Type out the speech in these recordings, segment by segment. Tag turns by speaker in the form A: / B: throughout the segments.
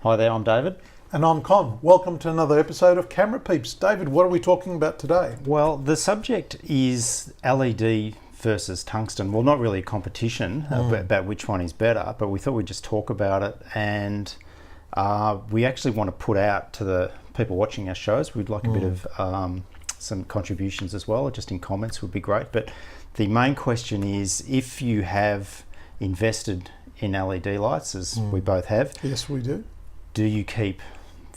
A: Hi there, I'm David.
B: And I'm Con. Welcome to another episode of Camera Peeps. David, what are we talking about today?
A: Well, the subject is LED versus tungsten. Well, not really a competition about which one is better, but we thought we'd just talk about it. And we actually want to put out to the people watching our shows, we'd like a bit of some contributions as well, just in comments would be great. But the main question is, if you have invested in LED lights, as we both have.
B: Yes, we do
A: you keep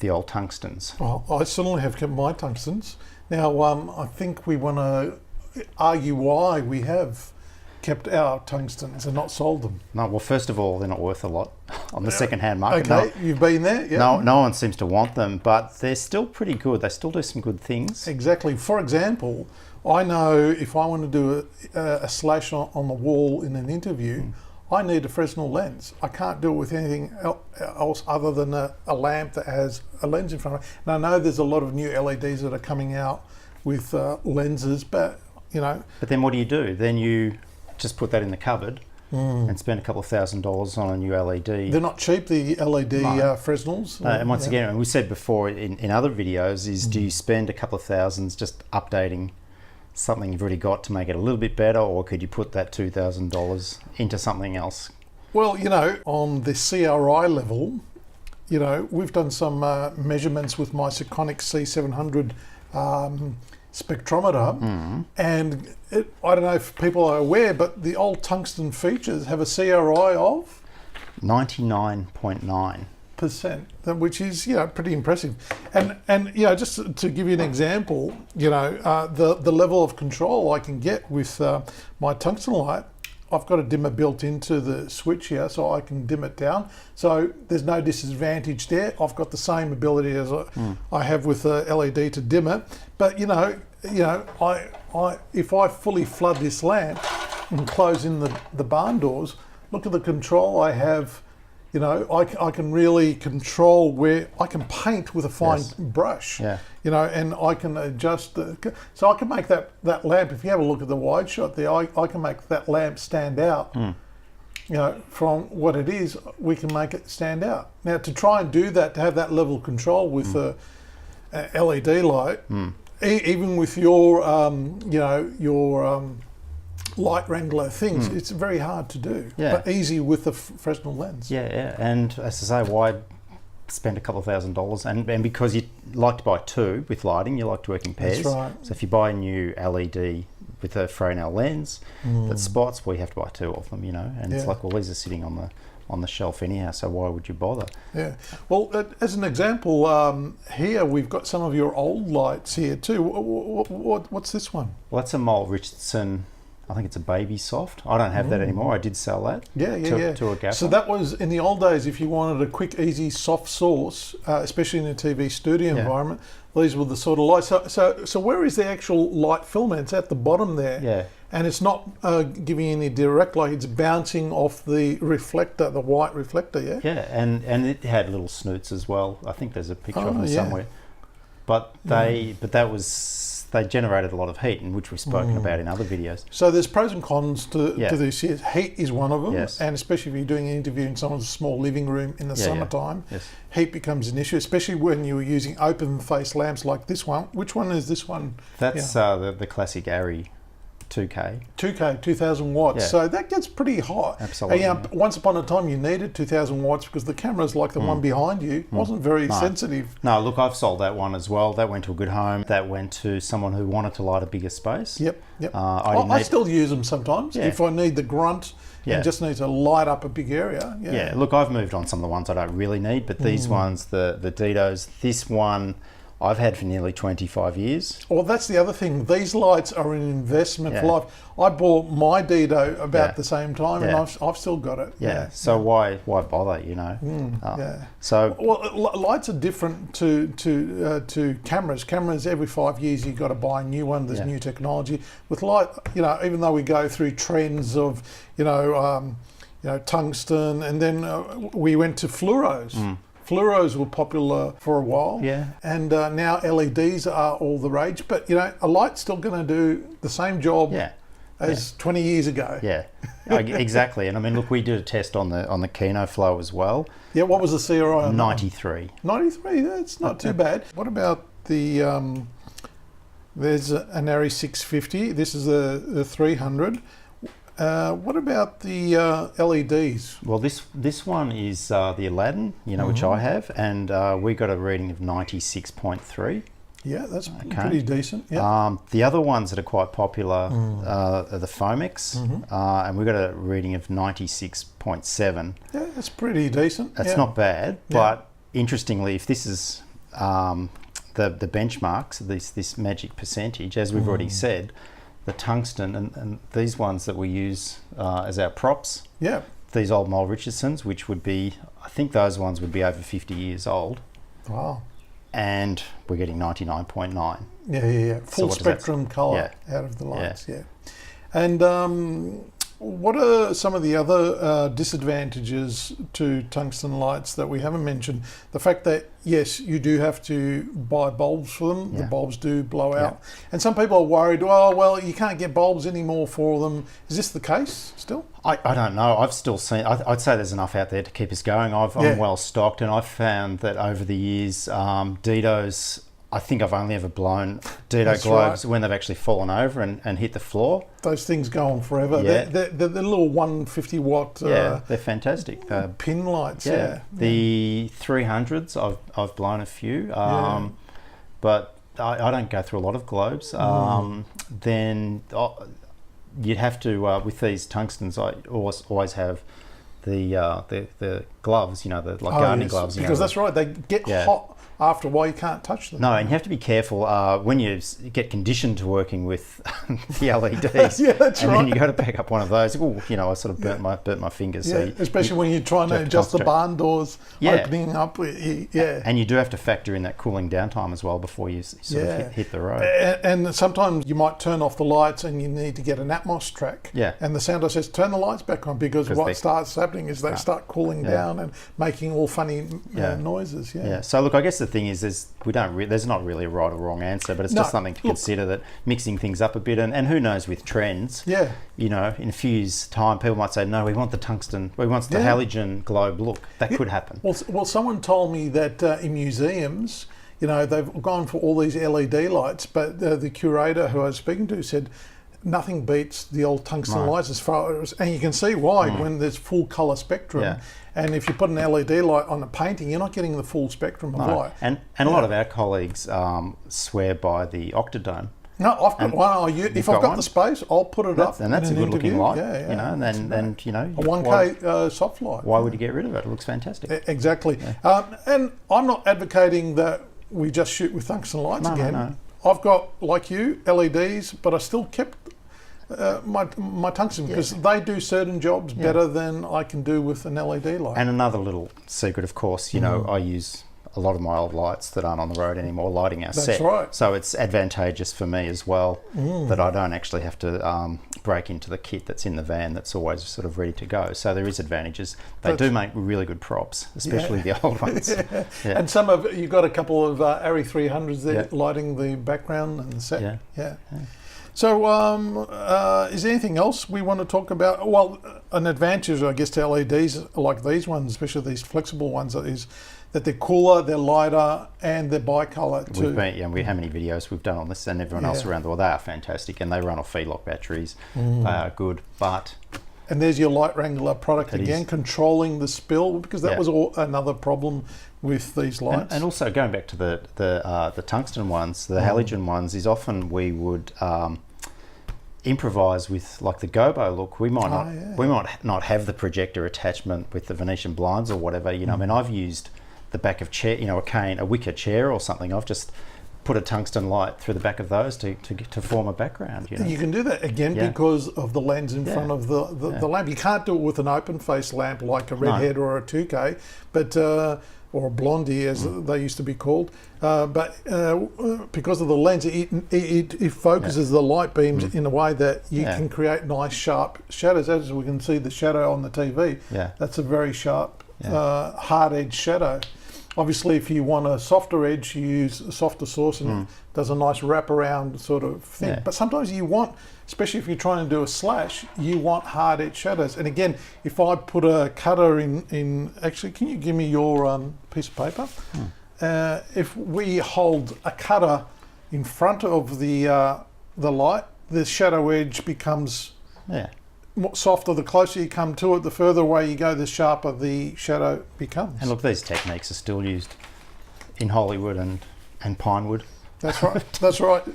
A: the old tungstens?
B: Well, I certainly have kept my tungstens. Now, I think we want to argue why we have kept our tungstens and not sold them.
A: No, well, first of all, they're not worth a lot on the second-hand market.
B: Okay, you've been there? Yeah.
A: No one seems to want them, but they're still pretty good. They still do some good things.
B: Exactly. For example, I know if I want to do a slash on the wall in an interview, I need a Fresnel lens. I can't do it with anything else other than a lamp that has a lens in front of it. And I know there's a lot of new LEDs that are coming out with lenses, but you know.
A: But then what do? Then you just put that in the cupboard and spend a couple of $1,000s on a new LED.
B: They're not cheap, the LED Fresnels.
A: And once again, and we said before in other videos, is do you spend a couple of thousands just updating something you've already got to make it a little bit better, or could you put that $2,000 into something else?
B: Well, you know, on the CRI level, you know, we've done some measurements with my Sekonic C700 spectrometer, and I don't know if people are aware, but the old tungsten features have a CRI of
A: 99.9%,
B: which is, you know, pretty impressive. And you know, just to give you an example, you know, the level of control I can get with my tungsten light, I've got a dimmer built into the switch here, so I can dim it down. So there's no disadvantage there. I've got the same ability as I have with the LED to dim it. But you know, I if I fully flood this lamp and close in the barn doors, look at the control I have. You know, I can really control where I can paint with a fine brush. Yeah. You know, and I can adjust so I can make that lamp. If you have a look at the wide shot there, I can make that lamp stand out. You know, from what it is, we can make it stand out. Now, to try and do that, to have that level of control with a LED light, even with your you know, your light wrangler things, it's very hard to do, but easy with the Fresnel lens.
A: Yeah, and as I say, why spend a couple of $1,000s? And because you like to buy two with lighting, you like to work in pairs.
B: That's right.
A: So if you buy a new LED with a Fresnel lens that spots, well, you have to buy two of them, you know, and it's like, well, these are sitting on the shelf anyhow, so why would you bother? Yeah.
B: Well, as an example, here we've got some of your old lights here too. What's this one?
A: Well, that's a Mole Richardson. I think it's a baby soft. I don't have that anymore. I did sell that to a gaffer.
B: So that was in the old days, if you wanted a quick, easy, soft source, especially in a TV studio environment, these were the sort of lights. So where is the actual light filament? It's at the bottom there. Yeah. And it's not giving any direct light, it's bouncing off the reflector, the white reflector, yeah?
A: Yeah, and it had little snoots as well. I think there's a picture of them somewhere. But they generated a lot of heat, which we've spoken about in other videos.
B: So there's pros and cons to this. Heat is one of them, and especially if you're doing an interview in someone's small living room in the summertime, heat becomes an issue, especially when you're using open face lamps like this one. Which one is this one?
A: That's the classic Arri 2K.
B: 2,000 watts. Yeah. So that gets pretty hot.
A: Absolutely.
B: Once upon a time you needed 2,000 watts because the cameras like the one behind you wasn't very sensitive.
A: No, look, I've sold that one as well. That went to a good home. That went to someone who wanted to light a bigger space.
B: Yep. I still use them sometimes if I need the grunt and just need to light up a big area.
A: Yeah, look, I've moved on some of the ones I don't really need, but these ones, the Ditos, this one, I've had for nearly 25 years.
B: Well, that's the other thing. These lights are an investment for
A: Yeah.
B: life. I bought my Dido about
A: Yeah.
B: the same time, and
A: Yeah.
B: I've still got it.
A: Yeah. So why bother? You know.
B: Yeah.
A: So
B: Well, lights are different to cameras. Cameras, every 5 years you've got to buy a new one. There's
A: Yeah.
B: new technology. With light, even though we go through trends of, tungsten, and then we went to fluoros. Fluoros were popular for a while.
A: Yeah.
B: And now LEDs are all the rage. But, a light's still going to do the same job
A: yeah.
B: as 20 years ago.
A: Yeah, exactly. And I mean, look, we did a test on the Kino Flow as well.
B: Yeah, what was the CRI on that?
A: 93.
B: 93, that's not too bad. What about the, there's an Arri 650, this is the 300. What about the LEDs?
A: Well, this one is the Aladdin, which I have, and we got a reading of 96.3.
B: Yeah, that's pretty decent. Yeah.
A: The other ones that are quite popular are the Fomex, and we got a reading of 96.7.
B: Yeah, that's pretty decent.
A: That's not bad, but interestingly, if this is the benchmarks, this magic percentage, as we've already said, the tungsten and these ones that we use as our props, these old Mole Richardsons, which would be, I think those ones would be over 50 years old.
B: Wow.
A: And we're getting 99.9.
B: Yeah. Full spectrum colour out of the lights, And what are some of the other disadvantages to tungsten lights that we haven't mentioned? The fact that, yes, you do have to buy bulbs for them. The bulbs do blow out. And some people are worried, well, you can't get bulbs anymore for them. Is this the case still?
A: I don't know. I've still seen, I'd say there's enough out there to keep us going. I'm well stocked, and I've found that over the years, Didos, I think I've only ever blown Dido globes when they've actually fallen over and hit the floor.
B: Those things go on forever.
A: Yeah.
B: They're the little 150 watt
A: they're fantastic.
B: Pin lights.
A: The 300s, I've blown a few, but I don't go through a lot of globes. Then you'd have to, with these tungstens, I always have the gloves, the gardening gloves.
B: Because that's right, they get hot. After a while, you can't touch them.
A: No, and you have to be careful when you get conditioned to working with the LEDs.
B: Yeah, that's
A: and
B: right.
A: then you got to pick up one of those. I sort of burnt my fingers.
B: Yeah,
A: so
B: especially when you're trying to adjust the barn doors opening up.
A: And you do have to factor in that cooling down time as well before you sort of hit the road.
B: And sometimes you might turn off the lights and you need to get an Atmos track.
A: Yeah.
B: And the sounder says, turn the lights back on, because what starts happening is they start cooling down and making all funny noises. Yeah.
A: So look, I guess the thing is, there's not really a right or wrong answer, but it's just something to consider, that mixing things up a bit, and who knows with trends.
B: Yeah.
A: In a few years' time, people might say, no, we want the tungsten, we want the halogen globe look. That could happen.
B: Well, someone told me that in museums, they've gone for all these LED lights, but the curator who I was speaking to said nothing beats the old tungsten lights as far as, and you can see why when there's full colour spectrum.
A: Yeah.
B: And if you put an LED light on a painting, you're not getting the full spectrum of light.
A: And a lot of our colleagues swear by the Octodome.
B: No, I've got one. If I've got the space, I'll put it up.
A: And that's a good looking light.
B: Yeah.
A: And then
B: a 1K soft light.
A: Why would you get rid of it? It looks fantastic.
B: Exactly. And I'm not advocating that we just shoot with tungsten lights again.
A: No.
B: I've got, like you, LEDs, but I still kept my tungsten, because they do certain jobs better than I can do with an LED light.
A: And another little secret, of course, I use a lot of my old lights that aren't on the road anymore lighting our set.
B: That's right.
A: So it's advantageous for me as well that I don't actually have to break into the kit that's in the van that's always sort of ready to go. So there is advantages. They do make really good props, especially the old ones.
B: And you've got a couple of Arri 300s there lighting the background and the set. Yeah. So, is there anything else we want to talk about? Well, an advantage, I guess, to LEDs like these ones, especially these flexible ones, is that they're cooler, they're lighter, and they're bicolor too. How
A: many videos we've done on this, and everyone else around the world, they are fantastic, and they run off feedlock batteries. They are good, but...
B: And there's your Light Wrangler product again, controlling the spill, because that was another problem with these lights.
A: And also going back to the tungsten ones, the halogen ones, is often we would improvise with like the gobo look. We might not have the projector attachment with the Venetian blinds or whatever. I mean, I've used the back of chair, a wicker chair or something. I've just put a tungsten light through the back of those to form a background.
B: You can do that again because of the lens in front of the lamp. You can't do it with an open face lamp like a redhead or a 2K, but or a blondie as they used to be called. But because of the lens, it focuses the light beams in a way that you can create nice sharp shadows. As we can see the shadow on the TV, that's a very sharp, hard edge shadow. Obviously, if you want a softer edge, you use a softer source and it does a nice wraparound sort of thing. Yeah. But sometimes you want, especially if you're trying to do a slash, you want hard edge shadows. And again, if I put a cutter in actually, can you give me your piece of paper? If we hold a cutter in front of the light, the shadow edge becomes softer. The closer you come to it, the further away you go, the sharper the shadow becomes.
A: And look, these techniques are still used in Hollywood and Pinewood.
B: That's right. That's right.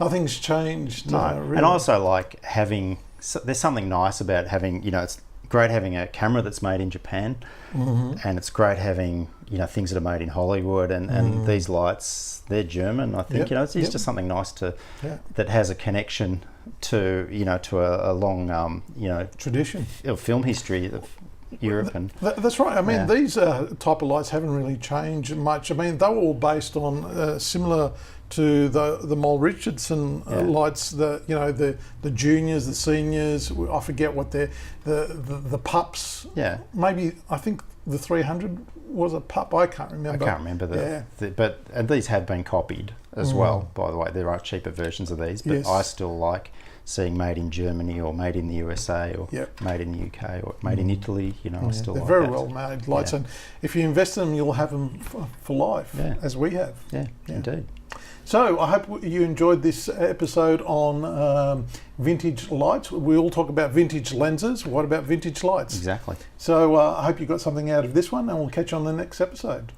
B: Nothing's changed.
A: No.
B: Really.
A: And I also like having. There's something nice about having. It's great having a camera that's made in Japan, and it's great having things that are made in Hollywood. And these lights, they're German. I think it's just something nice that has a connection to a long
B: tradition
A: of film history of Europe. And
B: that's right. I mean, these type of lights haven't really changed much. I mean, they were all based on similar to the Mole Richardson lights. The juniors, the seniors. I forget what they're the pups.
A: Yeah.
B: Maybe I think the 300 was a pup. I can't remember.
A: I can't remember but these have been copied as well. By the way, there are cheaper versions of these, but I still like seeing made in Germany or made in the USA or made in the UK or made in Italy. I still
B: they're
A: like
B: very
A: that.
B: well made lights, and if you invest in them, you'll have them for life, as we have.
A: Yeah, indeed.
B: So I hope you enjoyed this episode on vintage lights. We all talk about vintage lenses. What about vintage lights?
A: Exactly.
B: So I hope you got something out of this one, and we'll catch you on the next episode.